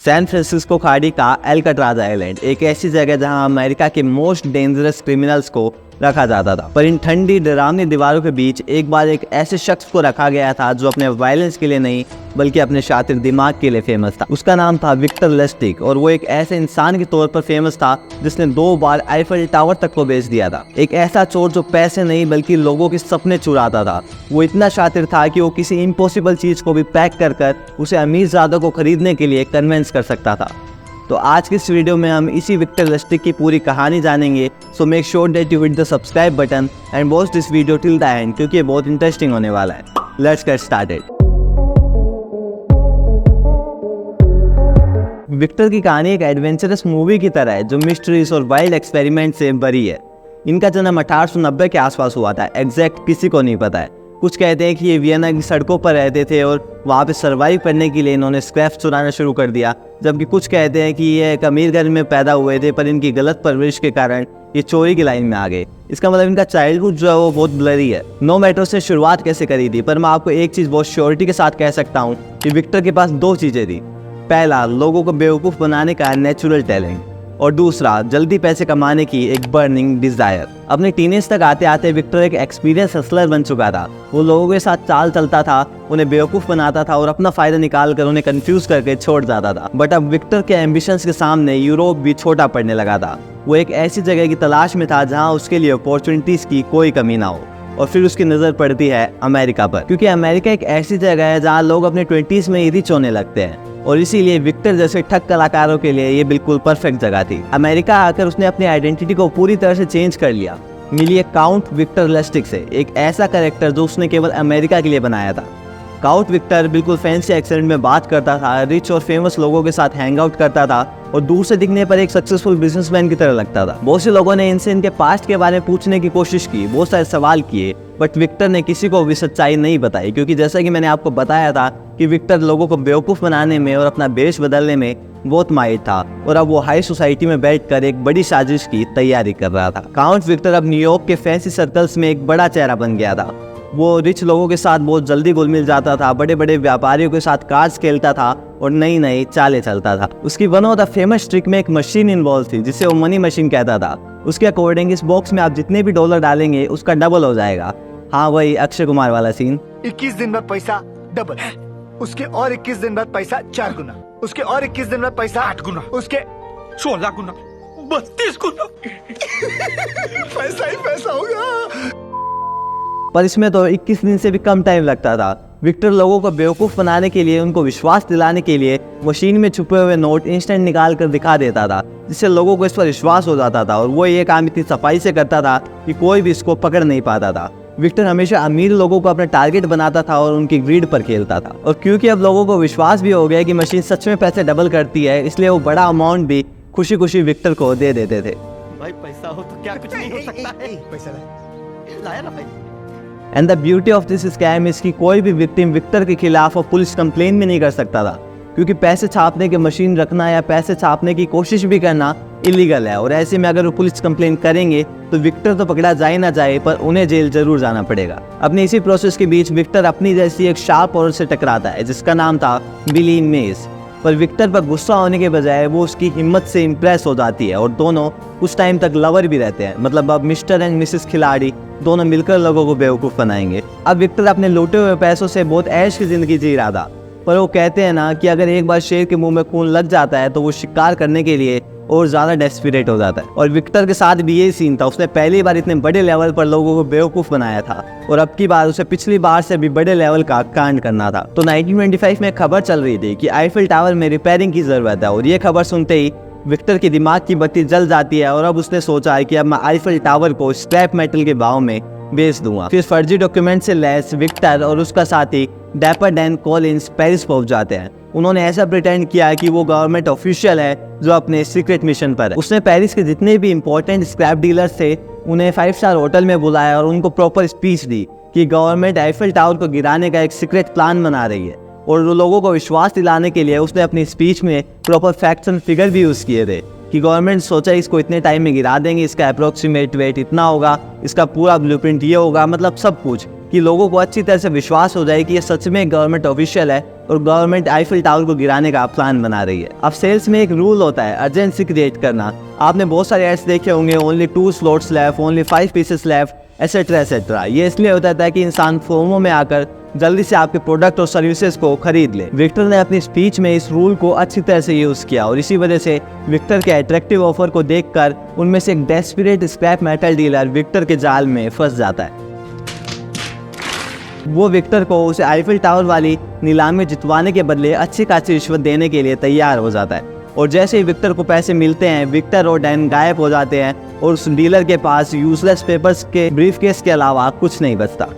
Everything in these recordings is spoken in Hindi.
सैन फ्रांसिस्को खाड़ी का एल्काट्राज आइलैंड एक ऐसी जगह जहां अमेरिका के मोस्ट डेंजरस क्रिमिनल्स को रखा जाता था। पर इन ठंडी डरावनी दीवारों के बीच एक बार एक ऐसे शख्स को रखा गया था जो अपने वायलेंस के लिए नहीं बल्कि अपने शातिर दिमाग के लिए फेमस था। उसका नाम था विक्टर लस्टिग और वो एक ऐसे इंसान के तौर पर फेमस था जिसने 2 बार आईफल टावर तक को बेच दिया था। एक ऐसा चोर जो पैसे नहीं बल्कि लोगों के सपने चुराता था। वो इतना शातिर था कि वो किसी इम्पॉसिबल चीज को भी पैक कर कर उसे अमीरजादों को खरीदने के लिए कन्विंस कर सकता था। तो आज की इस वीडियो में हम इसी विक्टर लस्टिग की पूरी कहानी जानेंगे। So make sure that you hit the subscribe button and watch this video till the end क्योंकि ये बहुत इंटरेस्टिंग होने वाला है। Let's get started. विक्टर की कहानी एक एडवेंचरस मूवी की तरह है जो मिस्ट्रीज और वाइल्ड एक्सपेरिमेंट से भरी है। इनका जन्म 1890 के आसपास हुआ था, एग्जैक्ट किसी को नहीं पता है। कुछ कहते हैं कि ये वियना की सड़कों पर रहते थे और वहाँ पे सर्वाइव करने के लिए इन्होंने स्क्रैप्स चुराना शुरू कर दिया, जबकि कुछ कहते हैं कि ये एक अमीर घर में पैदा हुए थे पर इनकी गलत परवरिश के कारण ये चोरी की लाइन में आ गए। इसका मतलब इनका चाइल्डहुड जो है वो बहुत ब्लरी है। नो मैटर से शुरुआत कैसे करी थी, पर मैं आपको एक चीज़ बहुत श्योरिटी के साथ कह सकता हूँ कि विक्टर के पास 2 चीज़ें थी। पहला, लोगों को बेवकूफ़ बनाने का नेचुरल टैलेंट, और दूसरा, जल्दी पैसे कमाने की एक बर्निंग डिजायर। अपने टीनेज तक आते आते विक्टर एक एक्सपीरियंस हसलर बन चुका था। वो लोगों के साथ चाल चलता था, उन्हें बेवकूफ़ बनाता था और अपना फायदा निकाल कर उन्हें कंफ्यूज करके छोड़ जाता था। बट अब विक्टर के एम्बिशंस के सामने यूरोप भी छोटा पड़ने लगा था। वो एक ऐसी जगह की तलाश में था जहाँ उसके लिए अपॉर्चुनिटीज़ की कोई कमी ना हो। और फिर उसकी नज़र पड़ती है अमेरिका पर, क्योंकि अमेरिका एक ऐसी जगह है जहाँ लोग अपने 20s में ही रिच होने लगते हैं और इसीलिए विक्टर जैसे ठग कलाकारों के लिए ये बिल्कुल परफेक्ट जगह थी। अमेरिका आकर उसने अपनी आइडेंटिटी को पूरी तरह से चेंज कर लिया। मिली है काउंट विक्टर लस्टिग से, एक ऐसा कैरेक्टर जो उसने केवल अमेरिका के लिए बनाया था। काउंट विक्टर बिल्कुल फैंसी एक्सेंट में बात करता था, रिच और फेमस लोगों के साथ हैंग आउट करता था और दूर से दिखने पर एक सक्सेसफुल बिजनेसमैन की तरह लगता था। बहुत से लोगों ने इनसे इनके पास्ट के बारे में पूछने की कोशिश की, बहुत सारे सवाल किए, बट विक्टर ने किसी को भी सच्चाई नहीं बताई, क्योंकि जैसा कि मैंने आपको बताया था कि विक्टर लोगों को बेवकूफ़ बनाने में और अपना बेश बदलने में बहुत माहिर था और अब वो हाई सोसाइटी में बैठकर एक बड़ी साजिश की तैयारी कर रहा था। काउंट विक्टर अब न्यूयॉर्क के फैंसी सर्कल्स में एक बड़ा चेहरा बन गया था। वो रिच लोगों के साथ बहुत जल्दी घुल मिल जाता था, बड़े बड़े व्यापारियों के साथ कार्ड्स खेलता था और नई नई चालें चलता था। उसकी one of the famous trick में एक मशीन इन्वॉल्व थी जिसे वो मनी मशीन कहता था। उसके अकॉर्डिंग इस बॉक्स में आप जितने भी डॉलर डालेंगे उसका डबल हो जाएगा। हाँ, वही अक्षय कुमार वाला सीन। 21 दिन बाद पैसा डबल, उसके और 21 दिन बाद पैसा 4 गुना, उसके और 21 दिन बाद पैसा 8 गुना, उसके 16 गुना, 32 गुना पैसा ही पैसा होगा। पर इसमें तो 21 दिन से भी कम टाइम लगता था। विक्टर लोगों को बेवकूफ़ बनाने के लिए, उनको विश्वास दिलाने के लिए मशीन में छुपे हुए नोट इंस्टेंट निकाल कर दिखा देता था, जिससे लोगों को इस पर विश्वास हो जाता था और वो ये काम इतनी सफाई से करता था कि कोई भी इसको पकड़ नहीं पाता था। विक्टर हमेशा अमीर लोगों को अपना टारगेट बनाता था और उनकी ग्रीड पर खेलता था। और क्योंकि अब लोगों को विश्वास भी हो गया कि मशीन सच में पैसे डबल करती है, इसलिए वो बड़ा अमाउंट भी खुशी खुशी विक्टर को दे देते थे। भाई पैसा हो तो क्या कुछ नहीं हो सकता है। पैसा लाया ना भाई। And the beauty of this scam is कि कोई भी विक्टिम विक्टर के खिलाफ और पुलिस कंप्लेन भी नहीं कर सकता था, क्योंकि पैसे छापने की मशीन रखना या पैसे छापने की कोशिश भी करना इलीगल है। और ऐसे में अगर वो पुलिस कंप्लेन करेंगे तो विक्टर तो पकड़ा जाए ना जाए पर उन्हें जेल जरूर जाना पड़ेगा। अपने इसी प्रोसेस के बीच विक्टर अपनी जैसी एक शार्प औरत से टकराता है जिसका नाम था बिली मेस। पर विक्टर पर गुस्सा होने के बजाय वो उसकी हिम्मत से इम्प्रेस हो जाती है और दोनों कुछ टाइम तक लवर भी रहते हैं। मतलब अब मिस्टर एंड मिसेस खिलाड़ी दोनों मिलकर लोगों को बेवकूफ़ बनाएंगे। अब विक्टर अपने लूटे हुए पैसों से बहुत ऐश की जिंदगी जी रहा था, पर वो कहते हैं ना कि अगर एक बार शेर के मुंह में खून लग जाता है तो वो शिकार करने के लिए और ज़्यादा डेस्परेट हो जाता है। और विक्टर के साथ भी यही सीन था। उसने पहली बार इतने बड़े लेवल पर लोगों को बेवकूफ़ बनाया था और अब की बार उसे पिछली बार से भी बड़े लेवल का कांड करना था। तो 1925 में खबर चल रही थी कि आईफिल टावर में रिपेयरिंग की ज़रूरत है और ये खबर सुनते ही विक्टर की दिमाग की बत्ती जल जाती है और अब उसने सोचा है कि अब मैं आईफिल टावर को स्क्रैप मेटल के भाव में बेच दूंगा। फिर फर्जी डॉक्यूमेंट से लैस विक्टर और उसका साथी डैपर डैन कॉलिंस पेरिस पहुंच जाते हैं। उन्होंने ऐसा प्रिटेंड किया कि वो गवर्नमेंट ऑफिशियल है जो अपने सीक्रेट मिशन पर है। उसने पेरिस के जितने भी इंपॉर्टेंट स्क्रैप डीलर्स थे उन्हें 5 स्टार होटल में बुलाया और उनको प्रॉपर स्पीच दी कि गवर्नमेंट आईफिल टावर को गिराने का एक सीक्रेट प्लान बना रही है। और लोगों को विश्वास दिलाने के लिए उसने अपनी स्पीच में प्रॉपर फैक्ट्स एंड फिगर भी यूज़ किए थे कि गवर्नमेंट सोचा इसको इतने टाइम में गिरा देंगे, इसका अप्रोक्सीमेट वेट इतना होगा, इसका पूरा ब्लूप्रिंट ये होगा, मतलब सब कुछ। कि लोगों को अच्छी तरह से विश्वास हो जाए कि ये सच में गवर्नमेंट ऑफिशियल है और गवर्नमेंट आईफिल टावर को गिराने का प्लान बना रही है। अब सेल्स में एक रूल होता है अर्जेंसी क्रिएट करना। आपने बहुत सारे एड्स देखे होंगे, only 2 slots left, only 5 pieces left, etcetera etcetera. ये इसलिए होता है कि इंसान फोमो में आकर जल्दी से आपके प्रोडक्ट और सर्विसेज को खरीद ले। विक्टर ने अपनी स्पीच में इस रूल को अच्छी तरह से यूज किया और इसी वजह से विक्टर के अट्रैक्टिव ऑफर को देखकर उनमें से एक desperate scrap metal dealer Victor के जाल में फंस जाता है। वो विक्टर को उसे आईफिल टावर वाली नीलामी जितवाने के बदले अच्छी खासी रिश्वत देने के लिए तैयार हो जाता है। और जैसे ही विक्टर को पैसे मिलते हैं, विक्टर और डैन गायब हो जाते हैं और उस डीलर के पास यूजलेस पेपर्स के ब्रीफकेस के अलावा कुछ नहीं बचता।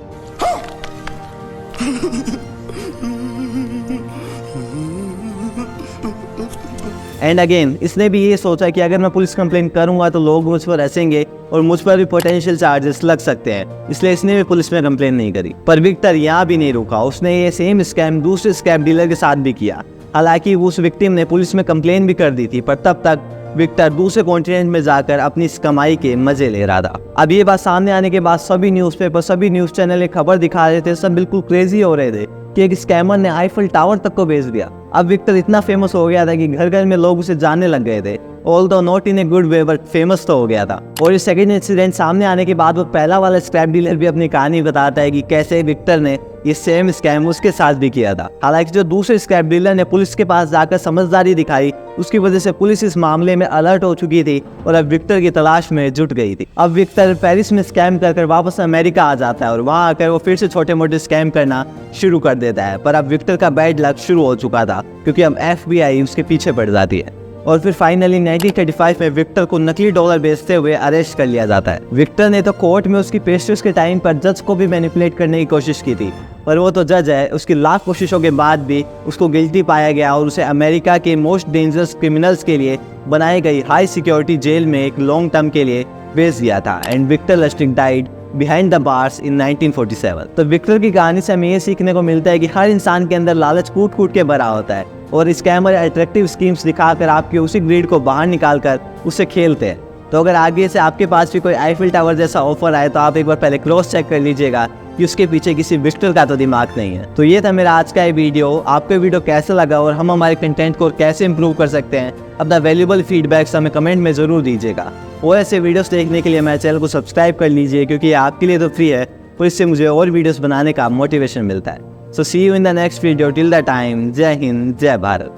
एंड अगेन इसने भी ये सोचा कि अगर मैं पुलिस कंप्लेन करूंगा तो लोग मुझ पर हंसेंगे और मुझ पर भी पोटेंशियल चार्जेस लग सकते हैं, इसलिए इसने भी पुलिस में कंप्लेन नहीं करी। पर विक्टर यहाँ भी नहीं रुका, उसने ये सेम स्कैम दूसरे स्क्रैप डीलर के साथ भी किया। हालांकि उस विक्टिम ने पुलिस में कंप्लेन भी कर दी थी, पर तब तक विक्टर दूसरे कॉन्टिनेंट में जाकर अपनी इस कमाई के मजे ले रहा था। अब ये बात सामने आने के बाद सभी न्यूज़पेपर, सभी न्यूज़ चैनल एक खबर दिखा रहे थे, सब बिल्कुल क्रेजी हो रहे थे कि एक स्कैमर ने आईफिल टावर तक को बेच दिया। अब विक्टर इतना फेमस हो गया था कि घर घर में लोग उसे जानने लग गए थे, although not in a good way, but famous तो हो गया था। और इस सेकंड इंसिडेंट सामने आने के बाद वो पहला वाला स्क्रैप डीलर भी अपनी कहानी बताता है कि कैसे विक्टर ने ये सेम स्कैम उसके साथ भी किया था। हालांकि जो दूसरे स्क्रैप डीलर ने पुलिस के पास जाकर समझदारी दिखाई, उसकी वजह से पुलिस इस मामले में अलर्ट हो चुकी थी और अब विक्टर की तलाश में जुट गई थी। अब विक्टर पेरिस में स्कैम कर वापस अमेरिका आ जाता है और वहाँ आकर वो फिर से छोटे मोटे स्कैम करना शुरू कर देता है। पर अब विक्टर का बैड लक शुरू हो चुका था क्योंकि अब FBI उसके पीछे पड़ जाती है और फिर फाइनली 1935 में विक्टर को नकली डॉलर बेचते हुए अरेस्ट कर लिया जाता है। विक्टर ने तो कोर्ट में उसकी पेशरफ के टाइम पर जज को भी मैनिपुलेट करने की कोशिश की थी, पर वो तो जज है, उसकी लाख कोशिशों के बाद भी उसको गिल्टी पाया गया और उसे अमेरिका के मोस्ट डेंजरस क्रिमिनल्स के लिए बनाई गई हाई सिक्योरिटी जेल में एक लॉन्ग टर्म के लिए भेज दिया था। And Victor Lustig died behind the bars in 1947। तो विक्टर की कहानी से हमें ये सीखने को मिलता है कि हर इंसान के अंदर लालच कूट कूट के भरा होता है और स्कैमर अट्रैक्टिव स्कीम्स दिखाकर आपके उसी ग्रीड को बाहर निकालकर उससे खेलते हैं। तो अगर आगे से आपके पास भी कोई आईफिल टावर जैसा ऑफर आए तो आप एक बार पहले क्रॉस चेक कर लीजिएगा कि उसके पीछे किसी विक्टर का तो दिमाग नहीं है। तो ये था मेरा आज का ये वीडियो। आपको वीडियो कैसा लगा और हम हमारे कंटेंट को कैसे इंप्रूव कर सकते हैं, अपना वैल्यूबल फीडबैक्स हमें कमेंट में ज़रूर दीजिएगा। और ऐसे वीडियोस देखने के लिए मेरे चैनल को सब्सक्राइब कर लीजिए क्योंकि ये आपके लिए तो फ्री है और इससे मुझे और वीडियोस बनाने का मोटिवेशन मिलता है। So see you in the next video. Till the time, Jai Hind, जय भारत।